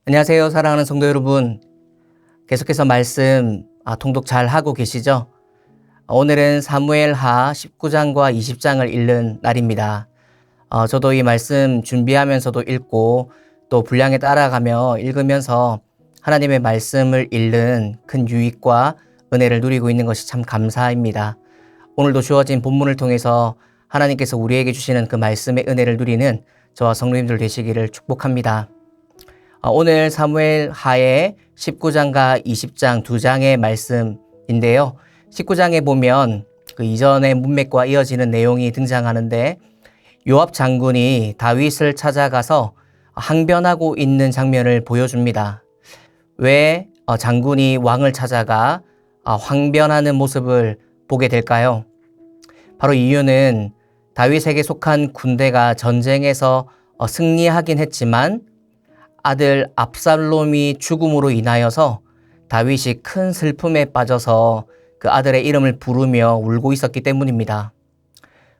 안녕하세요. 사랑하는 성도 여러분. 계속해서 말씀 통독 잘 하고 계시죠? 오늘은 사무엘하 19장과 20장을 읽는 날입니다. 저도 이 말씀 준비하면서도 읽고 또 분량에 따라가며 읽으면서 하나님의 말씀을 읽는 큰 유익과 은혜를 누리고 있는 것이 참 감사입니다. 오늘도 주어진 본문을 통해서 하나님께서 우리에게 주시는 그 말씀의 은혜를 누리는 저와 성도님들 되시기를 축복합니다. 오늘 사무엘하의 19장과 20장 두 장의 말씀인데요. 19장에 보면 그 이전의 문맥과 이어지는 내용이 등장하는데 요압 장군이 다윗을 찾아가서 항변하고 있는 장면을 보여줍니다. 왜 장군이 왕을 찾아가 항변하는 모습을 보게 될까요? 바로 이유는 다윗에게 속한 군대가 전쟁에서 승리하긴 했지만 아들 압살롬이 죽음으로 인하여서 다윗이 큰 슬픔에 빠져서 그 아들의 이름을 부르며 울고 있었기 때문입니다.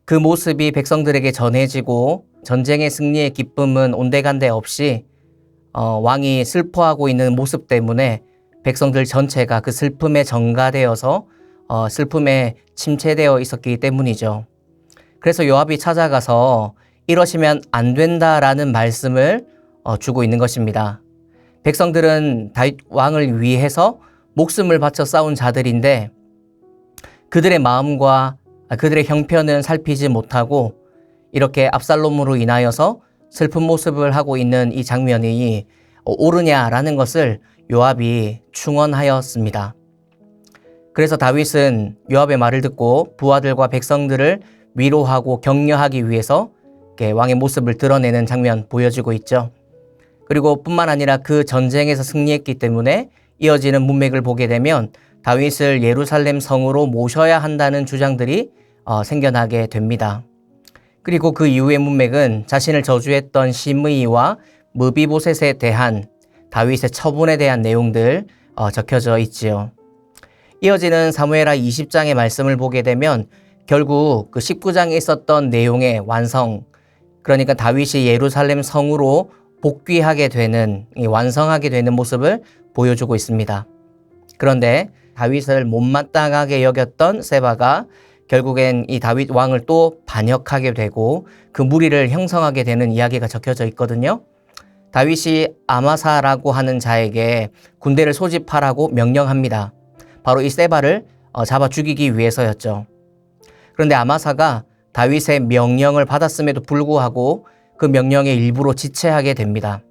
그 모습이 백성들에게 전해지고 전쟁의 승리의 기쁨은 온데간데 없이 왕이 슬퍼하고 있는 모습 때문에 백성들 전체가 그 슬픔에 전가되어서 슬픔에 침체되어 있었기 때문이죠. 그래서 요압이 찾아가서 이러시면 안 된다라는 말씀을 주고 있는 것입니다. 백성들은 다윗 왕을 위해서 목숨을 바쳐 싸운 자들인데 그들의 마음과 그들의 형편은 살피지 못하고 이렇게 압살롬으로 인하여서 슬픈 모습을 하고 있는 이 장면이 옳으냐라는 것을 요압이 충언하였습니다. 그래서 다윗은 요압의 말을 듣고 부하들과 백성들을 위로하고 격려하기 위해서 왕의 모습을 드러내는 장면 보여지고 있죠. 그리고 뿐만 아니라 그 전쟁에서 승리했기 때문에 이어지는 문맥을 보게 되면 다윗을 예루살렘 성으로 모셔야 한다는 주장들이 생겨나게 됩니다. 그리고 그 이후의 문맥은 자신을 저주했던 시므이와 므비보셋에 대한 다윗의 처분에 대한 내용들 적혀져 있지요. 이어지는 사무엘하 20장의 말씀을 보게 되면 결국 그 19장에 있었던 내용의 완성, 그러니까 다윗이 예루살렘 성으로 복귀하게 되는, 완성하게 되는 모습을 보여주고 있습니다. 그런데 다윗을 못마땅하게 여겼던 세바가 결국엔 이 다윗 왕을 또 반역하게 되고 그 무리를 형성하게 되는 이야기가 적혀져 있거든요. 다윗이 아마사라고 하는 자에게 군대를 소집하라고 명령합니다. 바로 이 세바를 잡아 죽이기 위해서였죠. 그런데 아마사가 다윗의 명령을 받았음에도 불구하고 그 명령의 일부로 지체하게 됩니다.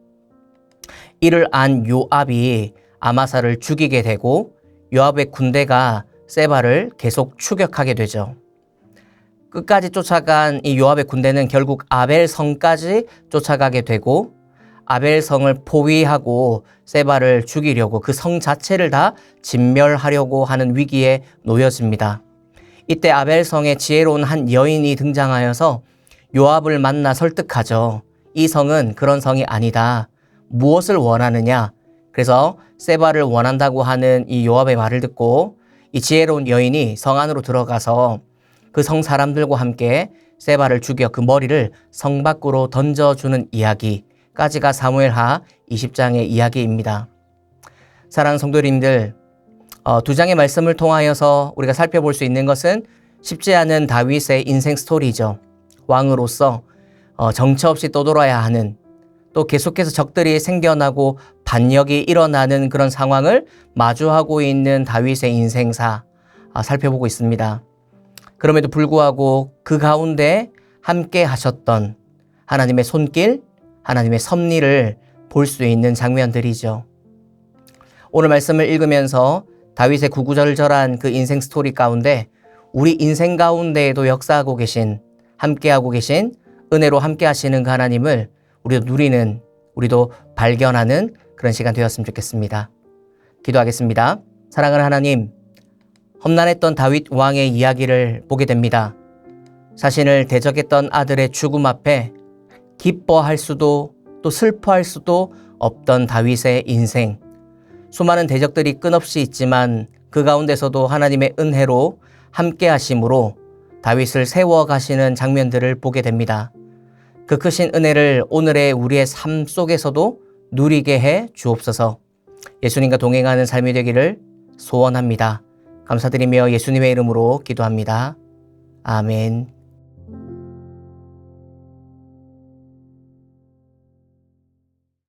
이를 안 요압이 아마사를 죽이게 되고 요압의 군대가 세바를 계속 추격하게 되죠. 끝까지 쫓아간 이 요압의 군대는 결국 아벨성까지 쫓아가게 되고 아벨성을 포위하고 세바를 죽이려고 그 성 자체를 다 진멸하려고 하는 위기에 놓여집니다. 이때 아벨성에 지혜로운 한 여인이 등장하여서 요압을 만나 설득하죠. 이 성은 그런 성이 아니다. 무엇을 원하느냐? 그래서 세바를 원한다고 하는 이 요압의 말을 듣고 이 지혜로운 여인이 성 안으로 들어가서 그 성 사람들과 함께 세바를 죽여 그 머리를 성 밖으로 던져주는 이야기까지가 사무엘하 20장의 이야기입니다. 사랑하는 성도님들, 두 장의 말씀을 통하여서 우리가 살펴볼 수 있는 것은 쉽지 않은 다윗의 인생 스토리죠. 왕으로서 정처 없이 떠돌아야 하는, 또 계속해서 적들이 생겨나고 반역이 일어나는 그런 상황을 마주하고 있는 다윗의 인생사 살펴보고 있습니다. 그럼에도 불구하고 그 가운데 함께 하셨던 하나님의 손길, 하나님의 섭리를 볼 수 있는 장면들이죠. 오늘 말씀을 읽으면서 다윗의 구구절절한 그 인생 스토리 가운데 우리 인생 가운데에도 역사하고 계신, 함께하고 계신, 은혜로 함께 하시는 그 하나님을 우리도 누리는, 우리도 발견하는 그런 시간 되었으면 좋겠습니다. 기도하겠습니다. 사랑하는 하나님, 험난했던 다윗 왕의 이야기를 보게 됩니다. 자신을 대적했던 아들의 죽음 앞에 기뻐할 수도 또 슬퍼할 수도 없던 다윗의 인생. 수많은 대적들이 끊없이 있지만 그 가운데서도 하나님의 은혜로 함께 하심으로 다윗을 세워가시는 장면들을 보게 됩니다. 그 크신 은혜를 오늘의 우리의 삶 속에서도 누리게 해 주옵소서. 예수님과 동행하는 삶이 되기를 소원합니다. 감사드리며 예수님의 이름으로 기도합니다. 아멘.